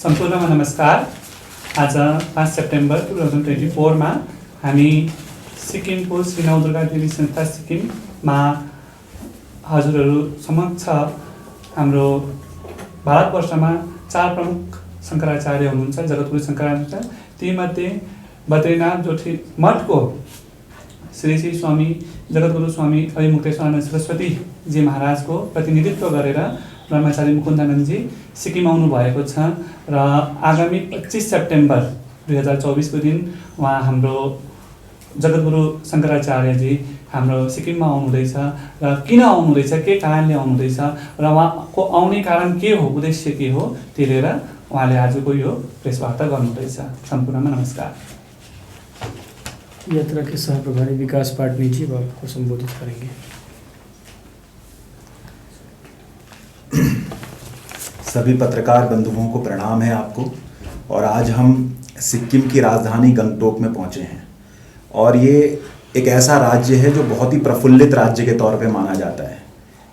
सम्पूर्णमा नमस्कार। आज 5 सेप्टेम्बर 2024 मा हामी सिक्किमको श्री नवदुर्गा देवी संस्था सिक्किममा हजुरहरू समक्ष हाम्रो भारतवर्षमा 4 प्रमुख शङ्कराचार्य हुनुहुन्छ, जगद्गुरु शङ्कराचार्य। तीमध्ये बद्रीनाथ ज्योति मठको श्री स्वामी जगद्गुरु स्वामी अभिमुक्तेश्वरानन्द सरस्वती जी महाराजको प्रतिनिधित्व गरेर ब्रह्मचारी मुकुन्दानन्दजी सिक्किम आउनु भएको छ र आगामी 25 सेप्टेम्बर 2024 को दिन उहाँ हाम्रो जगद्गुरु शङ्कराचार्यजी हाम्रो सिक्किममा आउनुहुँदैछ र किन आउनुहुँदैछ, के कारणले आउनुहुँदैछ र उहाँको आउने कारण के हो, उद्देश्य के हो, त्यो लिएर उहाँले आजको यो प्रेस वार्ता गर्नुहुँदैछ। सम्पूर्णमा नमस्कार। यात्रा के सह प्रभारी विकास पाटनी जी आपको संबोधित करेंगे। सभी पत्रकार बंधुओं को प्रणाम है आपको। और आज हम सिक्किम की राजधानी गंगटोक में पहुंचे हैं और ये एक ऐसा राज्य है जो बहुत ही प्रफुल्लित राज्य के तौर पे माना जाता है।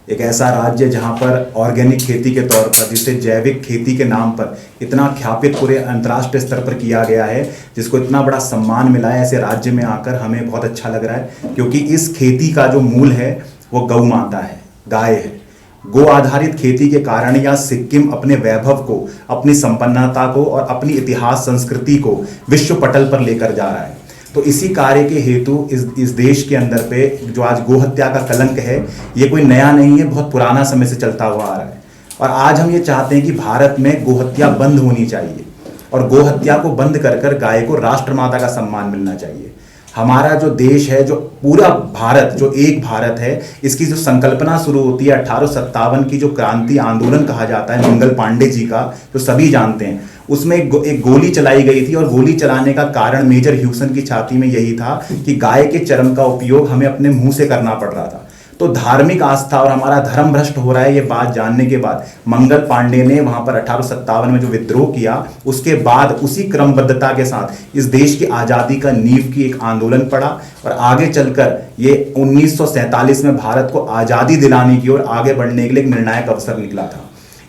एक ऐसा राज्य जहां पर ऑर्गेनिक खेती के तौर पर, जिसे जैविक खेती के नाम पर इतना ख्यापित पूरे अंतर्राष्ट्रीय स्तर पर किया गया है, जिसको इतना बड़ा सम्मान मिला है, ऐसे राज्य में आकर हमें बहुत अच्छा लग रहा है। क्योंकि इस खेती का जो मूल है वो गौ माता है, गाय है। गो आधारित खेती के कारण यह सिक्किम अपने वैभव को, अपनी संपन्नता को और अपनी इतिहास संस्कृति को विश्व पटल पर लेकर जा रहा है। तो इसी कार्य के हेतु इस देश के अंदर पे जो आज गोहत्या का कलंक है, ये कोई नया नहीं है, बहुत पुराना समय से चलता हुआ आ रहा है। और आज हम ये चाहते हैं कि भारत में गोहत्या बंद होनी चाहिए और गोहत्या को बंद कर कर गाय को राष्ट्रमाता का सम्मान मिलना चाहिए। हमारा जो देश है, जो पूरा भारत, जो एक भारत है, इसकी जो संकल्पना शुरू होती है 1857 की जो क्रांति आंदोलन कहा जाता है मंगल पांडे जी का, जो सभी जानते हैं, उसमें एक गोली चलाई गई थी। और गोली चलाने का कारण मेजर ह्यूसन की छाती में यही था कि गाय के चर्म का उपयोग हमें अपने मुंह से करना पड़ रहा था। तो धार्मिक आस्था और हमारा धर्म भ्रष्ट हो रहा है, ये बात जानने के बाद मंगल पांडे ने वहां पर 1857 में जो विद्रोह किया, उसके बाद उसी क्रमबद्धता के साथ इस देश की आज़ादी का नींव की एक आंदोलन पड़ा और आगे चलकर ये 1947 में भारत को आज़ादी दिलाने की ओर आगे बढ़ने के लिए एक निर्णायक अवसर निकला था।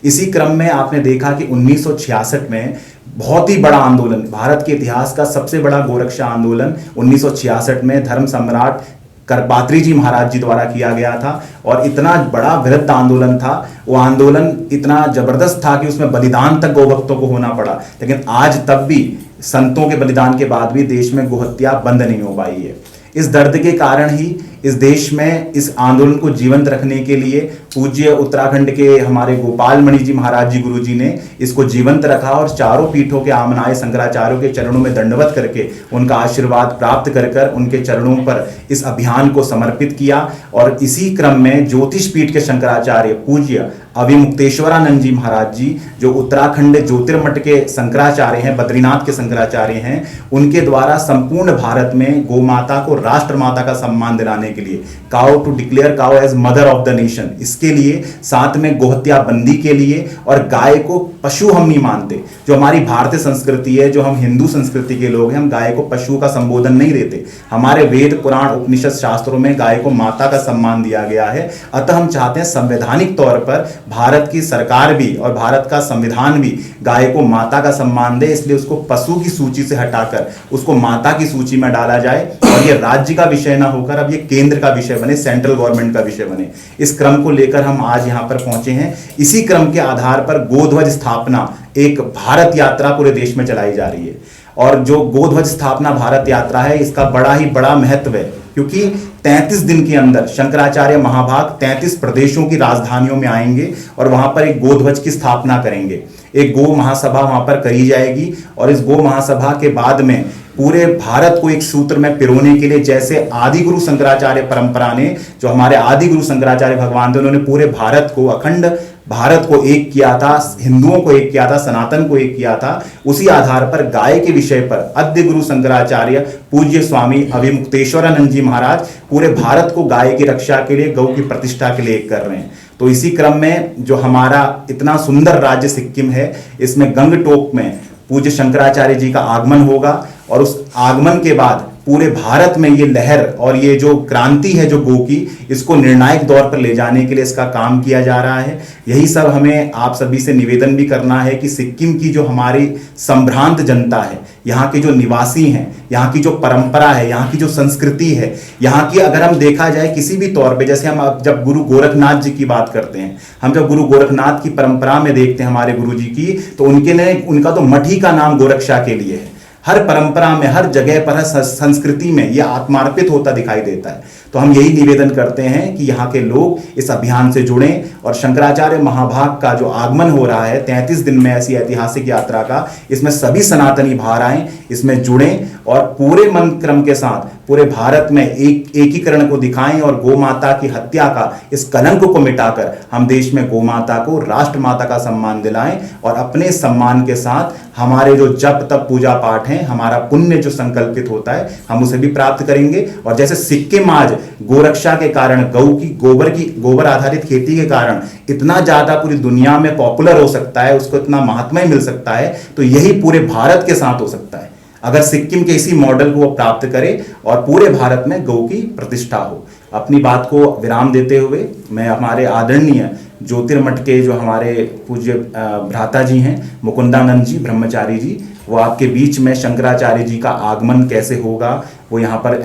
इसी क्रम में आपने देखा कि 1966 में बहुत ही बड़ा आंदोलन, भारत के इतिहास का सबसे बड़ा गोरक्षा आंदोलन 1966 में धर्म सम्राट करपात्री जी महाराज जी द्वारा किया गया था। और इतना बड़ा वृहद आंदोलन था, वो आंदोलन इतना जबरदस्त था कि उसमें बलिदान तक गौभक्तों को होना पड़ा। लेकिन आज तब भी संतों के बलिदान के बाद भी देश में गोहत्या बंद नहीं हो पाई है। इस दर्द के कारण ही इस देश में इस आंदोलन को जीवंत रखने के लिए पूज्य उत्तराखंड के हमारे गोपाल मणि जी महाराज जी गुरु जी ने इसको जीवंत रखा और चारों पीठों के आमनाए शंकराचार्यों के चरणों में दंडवत करके उनका आशीर्वाद प्राप्त कर कर उनके चरणों पर इस अभियान को समर्पित किया। और इसी क्रम में ज्योतिष पीठ के शंकराचार्य पूज्य अभिमुक्तेश्वरानंद जी महाराज जी, जो उत्तराखंड ज्योतिर्मठ के शंकराचार्य हैं, बद्रीनाथ के शंकराचार्य हैं, उनके द्वारा संपूर्ण भारत में गौ माता को राष्ट्रमाता का सम्मान दिलाने के लिए cow to declare cow as mother of the nation, इसके लिए साथ में गोहत्या बंदी के लिए, और गाय को पशु हम नहीं मानते। जो हमारी भारतीय संस्कृति है, जो हम हिंदू संस्कृति के लोग हैं, हम गाय को पशु का संबोधन नहीं देते। हमारे वेद पुराण उपनिषद शास्त्रों में गाय को माता का सम्मान दिया गया है। अतः हम चाहते हैं संवैधानिक तौर पर भारत की सरकार भी और भारत का संविधान भी गाय को माता का सम्मान दे, इसलिए उसको पशु की सूची से हटाकर उसको माता की सूची में डाला जाए और ये राज्य का विषय ना होकर अब ये केंद्र का विषय बने, सेंट्रल गवर्नमेंट का विषय बने। इस क्रम को लेकर हम आज यहाँ पर पहुंचे हैं। इसी क्रम के आधार पर गोध्वज स्थापना एक भारत यात्रा पूरे देश में चलाई जा रही है। और जो गोध्वज स्थापना भारत यात्रा है, इसका बड़ा ही बड़ा महत्व है, क्योंकि 33 दिन के अंदर शंकराचार्य महाभाग 33 प्रदेशों की राजधानियों में आएंगे और वहां पर एक गोध्वज की स्थापना करेंगे। एक गो महासभा वहां पर करी जाएगी और इस गो महासभा के बाद में पूरे भारत को एक सूत्र में पिरोने के लिए, जैसे आदि गुरु शंकराचार्य परंपरा ने, जो हमारे आदि गुरु शंकराचार्य भगवान थे, उन्होंने पूरे भारत को, अखंड भारत को एक किया था, हिंदुओं को एक किया था, सनातन को एक किया था। उसी आधार पर गाय के विषय पर आद्य गुरु शंकराचार्य पूज्य स्वामी अभिमुक्तेश्वरानंद जी महाराज पूरे भारत को गाय की रक्षा के लिए, गौ की प्रतिष्ठा के लिए एक कर रहे हैं। तो इसी क्रम में जो हमारा इतना सुंदर राज्य सिक्किम है, इसमें गंगटोक में पूज्य शंकराचार्य जी का आगमन होगा और उस आगमन के बाद पूरे भारत में ये लहर और ये जो क्रांति है जो गो की, इसको निर्णायक दौर पर ले जाने के लिए इसका काम किया जा रहा है। यही सब हमें आप सभी से निवेदन भी करना है कि सिक्किम की जो हमारी संभ्रांत जनता है, यहाँ के जो निवासी हैं, यहाँ की जो परंपरा है, यहाँ की जो संस्कृति है, यहाँ की अगर हम देखा जाए किसी भी तौर पे, जैसे हम अब जब गुरु गोरखनाथ जी की बात करते हैं, हम जब गुरु गोरखनाथ की परंपरा में देखते हैं हमारे गुरु जी की, तो उनका तो मठ ही का नाम गोरक्षा के लिए है। हर परंपरा में, हर जगह पर, हर संस्कृति में यह आत्मार्पित होता दिखाई देता है। तो हम यही निवेदन करते हैं कि यहाँ के लोग इस अभियान से जुड़ें और शंकराचार्य महाभाग का जो आगमन हो रहा है 33 दिन में ऐसी ऐतिहासिक यात्रा का, इसमें सभी सनातनी बाहर आएं, इसमें जुड़ें और पूरे मन क्रम के साथ पूरे भारत में एकीकरण को दिखाएं और गौ माता की हत्या का इस कलंक को मिटाकर हम देश में गौ माता को राष्ट्र माता का सम्मान दिलाएं और अपने सम्मान के साथ हमारे जो जप तप पूजा पाठ हैं, हमारा पुण्य जो संकल्पित होता है, हम उसे भी प्राप्त करेंगे। और जैसे सिक्किम आज गोरक्षा के कारण, गोबर आधारित खेती के कारण इतना ज्यादा पूरी दुनिया में पॉपुलर हो सकता है, उसको इतना महात्म्य मिल सकता है, तो यही पूरे भारत के साथ हो सकता है अगर सिक्किम के इसी मॉडल को वो प्राप्त करे और पूरे भारत में गौ की प्रतिष्ठा हो। अपनी बात को विराम देते हुए मैं हमारे आदरणीय ज्योतिर्मठ के जो हमारे पूज्य भ्राता जी हैं, मुकुंदानंद जी ब्रह्मचारी जी, वो आपके बीच में शंकराचार्य जी का आगमन कैसे होगा, वो यहाँ पर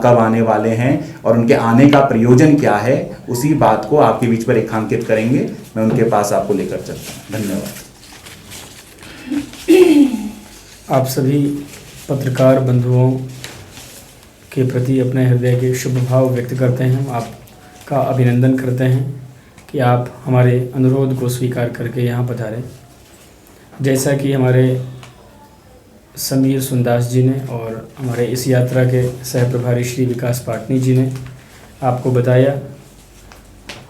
कब आने वाले हैं और उनके आने का प्रयोजन क्या है, उसी बात को आपके बीच पर रेखांकित करेंगे। मैं उनके पास आपको लेकर चलता हूँ। धन्यवाद। आप सभी पत्रकार बंधुओं के प्रति अपने हृदय के शुभ भाव व्यक्त करते हैं। हम आपका अभिनंदन करते हैं कि आप हमारे अनुरोध को स्वीकार करके यहाँ पधारें। जैसा कि हमारे समीर सुंदास जी ने और हमारे इस यात्रा के सह प्रभारी श्री विकास पाटनी जी ने आपको बताया,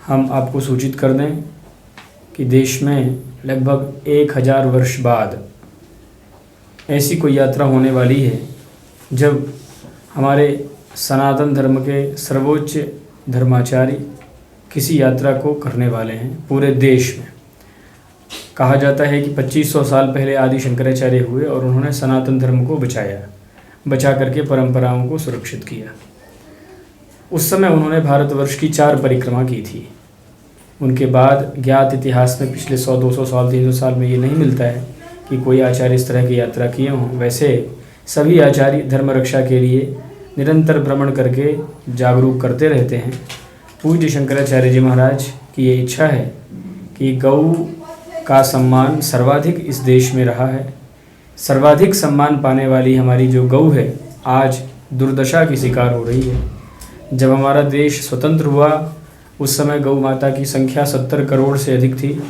हम आपको सूचित कर दें कि देश में लगभग 1000 वर्ष बाद ऐसी कोई यात्रा होने वाली है जब हमारे सनातन धर्म के सर्वोच्च धर्माचार्य किसी यात्रा को करने वाले हैं पूरे देश में। कहा जाता है कि 2500 साल पहले आदि शंकराचार्य हुए और उन्होंने सनातन धर्म को बचा करके परंपराओं को सुरक्षित किया। उस समय उन्होंने भारतवर्ष की 4 परिक्रमा की थी। उनके बाद ज्ञात इतिहास में पिछले 100-200 साल 300 साल में ये नहीं मिलता है कि कोई आचार्य इस तरह की यात्रा किए हों। वैसे सभी आचार्य धर्म रक्षा के लिए निरंतर भ्रमण करके जागरूक करते रहते हैं। पूज्य शंकराचार्य जी महाराज की ये इच्छा है कि गौ का सम्मान सर्वाधिक इस देश में रहा है। सर्वाधिक सम्मान पाने वाली हमारी जो गौ है आज दुर्दशा की शिकार हो रही है। जब हमारा देश स्वतंत्र हुआ उस समय गौ माता की संख्या 70 करोड़ से अधिक थी,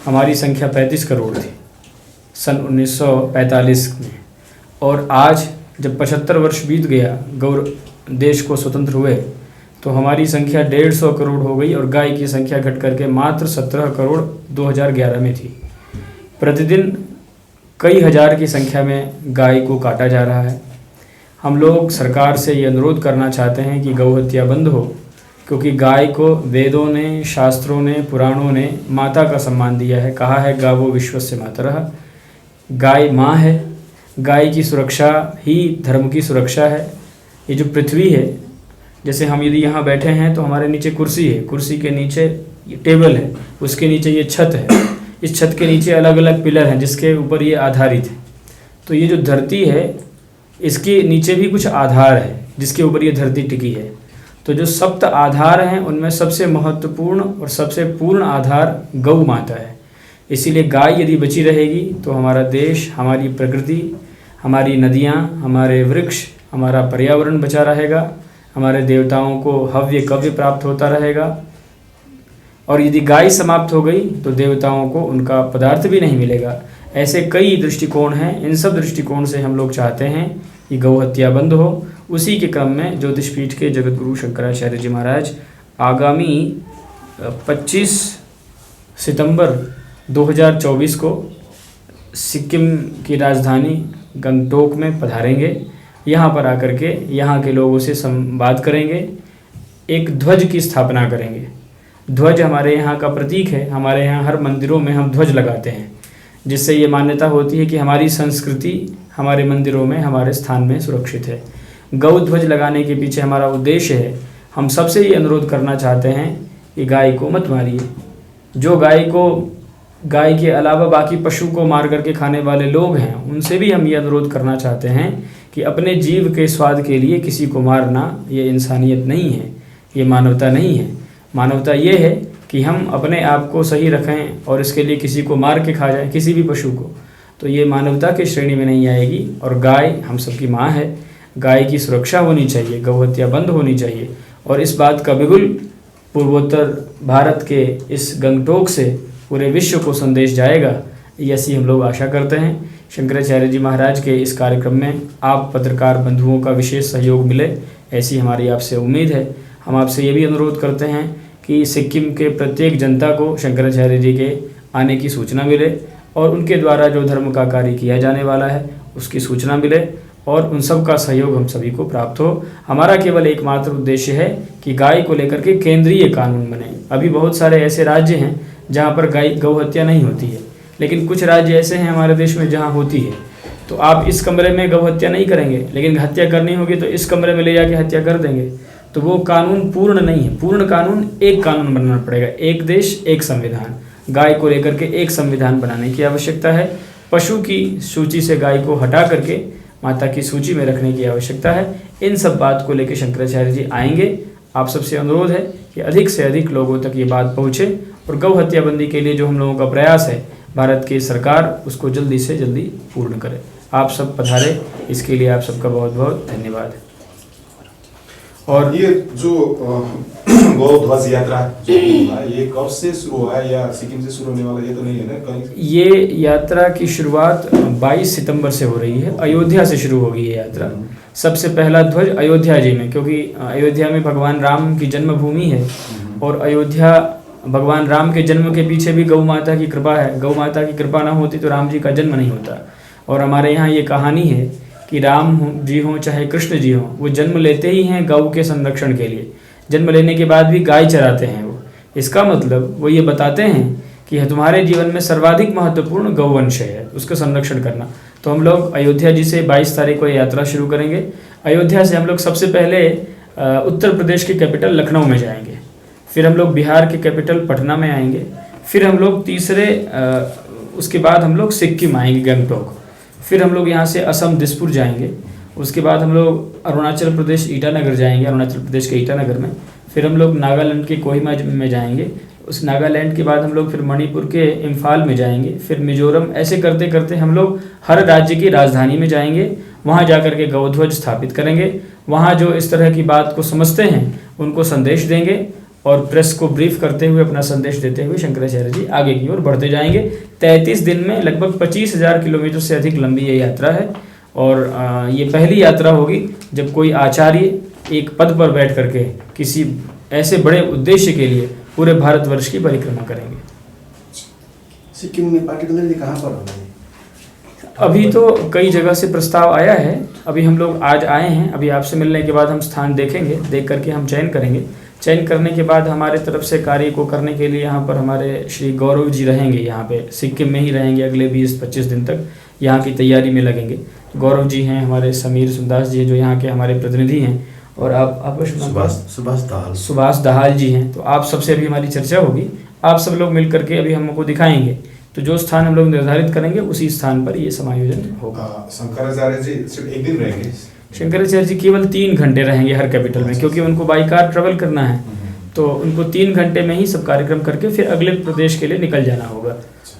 हमारी संख्या 35 करोड़ थी सन 1945 में। और आज जब 75 वर्ष बीत गया गौ देश को स्वतंत्र हुए तो हमारी संख्या 150 करोड़ हो गई और गाय की संख्या घट करके मात्र 17 करोड़ 2011 में थी। प्रतिदिन कई हज़ार की संख्या में गाय को काटा जा रहा है। हम लोग सरकार से ये अनुरोध करना चाहते हैं कि गौ हत्या बंद हो, क्योंकि गाय को वेदों ने, शास्त्रों ने, पुराणों ने माता का सम्मान दिया है। कहा है गावो विश्वस्य मातरः, गाय माँ है। गाय की सुरक्षा ही धर्म की सुरक्षा है। ये जो पृथ्वी है, जैसे हम यदि यहाँ बैठे हैं तो हमारे नीचे कुर्सी है, कुर्सी के नीचे ये टेबल है, उसके नीचे ये छत है, इस छत के नीचे अलग अलग पिलर हैं जिसके ऊपर ये आधारित है। तो ये जो धरती है इसके नीचे भी कुछ आधार है जिसके ऊपर ये धरती टिकी है। तो जो सप्त आधार हैं उनमें सबसे महत्वपूर्ण और सबसे पूर्ण आधार गौ माता है। इसीलिए गाय यदि बची रहेगी तो हमारा देश, हमारी प्रकृति, हमारी नदियाँ, हमारे वृक्ष, हमारा पर्यावरण बचा रहेगा, हमारे देवताओं को हव्य कव्य प्राप्त होता रहेगा। और यदि गाय समाप्त हो गई तो देवताओं को उनका पदार्थ भी नहीं मिलेगा। ऐसे कई दृष्टिकोण हैं। इन सब दृष्टिकोण से हम लोग चाहते हैं कि गौ हत्या बंद हो। उसी के क्रम में ज्योतिषपीठ के जगतगुरु शंकराचार्य जी महाराज आगामी 25 सितंबर 2024 को सिक्किम की राजधानी गंगटोक में पधारेंगे। यहाँ पर आकर के यहाँ के लोगों से संवाद करेंगे, एक ध्वज की स्थापना करेंगे। ध्वज हमारे यहाँ का प्रतीक है। हमारे यहाँ हर मंदिरों में हम ध्वज लगाते हैं, जिससे ये मान्यता होती है कि हमारी संस्कृति हमारे मंदिरों में, हमारे स्थान में सुरक्षित है। गौ ध्वज लगाने के पीछे हमारा उद्देश्य है, हम सबसे ये अनुरोध करना चाहते हैं कि गाय को मत मारिए। जो गाय के अलावा बाकी पशु को मार करके खाने वाले लोग हैं, उनसे भी हम ये अनुरोध करना चाहते हैं कि अपने जीव के स्वाद के लिए किसी को मारना ये इंसानियत नहीं है, ये मानवता नहीं है। मानवता ये है कि हम अपने आप को सही रखें और इसके लिए किसी को मार के खा जाए, किसी भी पशु को, तो ये मानवता की श्रेणी में नहीं आएगी। और गाय हम सबकी माँ है, गाय की सुरक्षा होनी चाहिए, गौहत्या बंद होनी चाहिए। और इस बात का बिल्कुल पूर्वोत्तर भारत के इस गंगटोक से पूरे विश्व को संदेश जाएगा, ऐसी हम लोग आशा करते हैं। शंकराचार्य जी महाराज के इस कार्यक्रम में आप पत्रकार बंधुओं का विशेष सहयोग मिले, ऐसी हमारी आपसे उम्मीद है। हम आपसे ये भी अनुरोध करते हैं कि सिक्किम के प्रत्येक जनता को शंकराचार्य जी के आने की सूचना मिले और उनके द्वारा जो धर्म का कार्य किया जाने वाला है उसकी सूचना मिले और उन सब का सहयोग हम सभी को प्राप्त हो। हमारा केवल एकमात्र उद्देश्य है कि गाय को लेकर के केंद्रीय कानून बने। अभी बहुत सारे ऐसे राज्य हैं जहाँ पर गौ हत्या नहीं होती है, लेकिन कुछ राज्य ऐसे हैं हमारे देश में जहाँ होती है। तो आप इस कमरे में गौ हत्या नहीं करेंगे, लेकिन हत्या करनी होगी तो इस कमरे में ले जाके हत्या कर देंगे, तो वो कानून पूर्ण नहीं है। पूर्ण कानून एक कानून बनाना पड़ेगा, एक देश एक संविधान। गाय को लेकर के एक संविधान बनाने की आवश्यकता है। पशु की सूची से गाय को हटा करके माता की सूची में रखने की आवश्यकता है। इन सब बात को लेकर शंकराचार्य जी आएंगे। आप सबसे अनुरोध है कि अधिक से अधिक लोगों तक ये बात पहुँचे और गौ हत्याबंदी के लिए जो हम लोगों का प्रयास है भारत की सरकार उसको जल्दी से जल्दी पूर्ण करे। आप सब पधारे, इसके लिए आप सबका बहुत बहुत धन्यवाद। और ये जो गौ ध्वज यात्रा जो हुआ ये कब से शुरू हुआ है या सिक्किम से शुरू होने वाला, ये तो नहीं है ना कहीं? ये यात्रा की शुरुआत 22 सितंबर से हो रही है। अयोध्या से शुरू होगी ये यात्रा। सबसे पहला ध्वज अयोध्या जी में, क्योंकि अयोध्या में भगवान राम की जन्मभूमि है और अयोध्या भगवान राम के जन्म के पीछे भी गौ माता की कृपा है। गौ माता की कृपा ना होती तो राम जी का जन्म नहीं होता। और हमारे यहाँ ये कहानी है कि राम जी हों चाहे कृष्ण जी हों, वो जन्म लेते ही हैं गौ के संरक्षण के लिए। जन्म लेने के बाद भी गाय चराते हैं वो। इसका मतलब वो ये बताते हैं कि तुम्हारे जीवन में सर्वाधिक महत्वपूर्ण गौवंश है, उसका संरक्षण करना। तो हम लोग अयोध्या जी से 22 तारीख को यात्रा शुरू करेंगे। अयोध्या से हम लोग सबसे पहले उत्तर प्रदेश की कैपिटल लखनऊ में जाएंगे, फिर हम लोग बिहार के कैपिटल पटना में आएंगे, फिर हम लोग उसके बाद हम लोग सिक्किम आएंगे गंगटोक, फिर हम लोग यहाँ से असम दिसपुर जाएंगे, उसके बाद हम लोग अरुणाचल प्रदेश ईटानगर जाएंगे, अरुणाचल प्रदेश के ईटानगर में, फिर हम लोग नागालैंड के कोहिमा में जाएंगे, उस नागालैंड के बाद हम लोग फिर मणिपुर के इम्फाल में जाएंगे, फिर मिजोरम। ऐसे करते करते हम लोग हर राज्य की राजधानी में जाएंगे, वहाँ जाकर के गौध्वज स्थापित करेंगे। वहाँ जो इस तरह की बात को समझते हैं उनको संदेश देंगे और प्रेस को ब्रीफ करते हुए अपना संदेश देते हुए शंकराचार्य जी आगे की ओर बढ़ते जाएंगे। 33 दिन में लगभग 25,000 किलोमीटर से अधिक लंबी ये यात्रा है और ये पहली यात्रा होगी जब कोई आचार्य एक पद पर बैठ करके किसी ऐसे बड़े उद्देश्य के लिए पूरे भारतवर्ष की परिक्रमा करेंगे। सिक्किम में पार्टिकुलरली कहाँ पर होगा? अभी तो कई जगह से प्रस्ताव आया है, अभी हम लोग आज आए हैं। अभी आपसे मिलने के बाद हम स्थान देखेंगे, देख करके हम चयन करेंगे। चयन करने के बाद हमारे तरफ से कार्य को करने के लिए यहाँ पर हमारे श्री गौरव जी रहेंगे, यहाँ पे सिक्किम में ही रहेंगे अगले 20-25 दिन तक, यहाँ की तैयारी में लगेंगे। गौरव जी हैं, हमारे समीर सुंदास जी जो यहाँ के हमारे प्रतिनिधि हैं, और आप सुभाष दाहाल जी हैं। तो आप सबसे अभी हमारी चर्चा होगी, आप सब लोग मिल करके अभी हमको दिखाएंगे। तो जो स्थान हम लोग निर्धारित करेंगे उसी स्थान पर ये समायोजन होगा। शंकराचार्य जी सिर्फ एक दिन रहेंगे? शंकराचार्य जी केवल 3 घंटे रहेंगे हर कैपिटल में, क्योंकि उनको बाई कार ट्रेवल करना है, तो उनको 3 घंटे में ही सब कार्यक्रम करके फिर अगले प्रदेश के लिए निकल जाना होगा।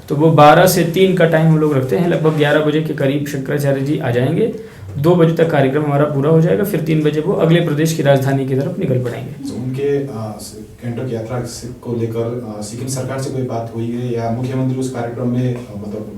तो वो 12 से 3 का टाइम हम लोग रखते हैं। लगभग 11 बजे के करीब शंकराचार्य जी आ जाएंगे, 2 बजे तक कार्यक्रम हमारा पूरा हो जाएगा, फिर 3 बजे वो अगले प्रदेश की राजधानी की तरफ निकल पड़ेंगे। उनके गंगटोक यात्रा को लेकर सिक्किम सरकार से कोई बात हुई है या मुख्यमंत्री उस कार्यक्रम में मतलब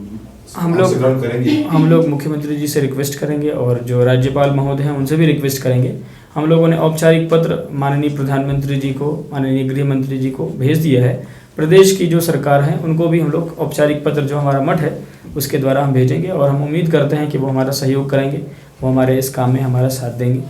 हम लोग मुख्यमंत्री जी से रिक्वेस्ट करेंगे और जो राज्यपाल महोदय हैं उनसे भी रिक्वेस्ट करेंगे। हम लोगों ने औपचारिक पत्र माननीय प्रधानमंत्री जी को, माननीय गृह मंत्री जी को भेज दिया है। प्रदेश की जो सरकार है उनको भी हम लोग औपचारिक पत्र जो हमारा मठ है उसके द्वारा हम भेजेंगे और हम उम्मीद करते हैं कि वो हमारा सहयोग करेंगे, वो हमारे इस काम में हमारा साथ देंगे।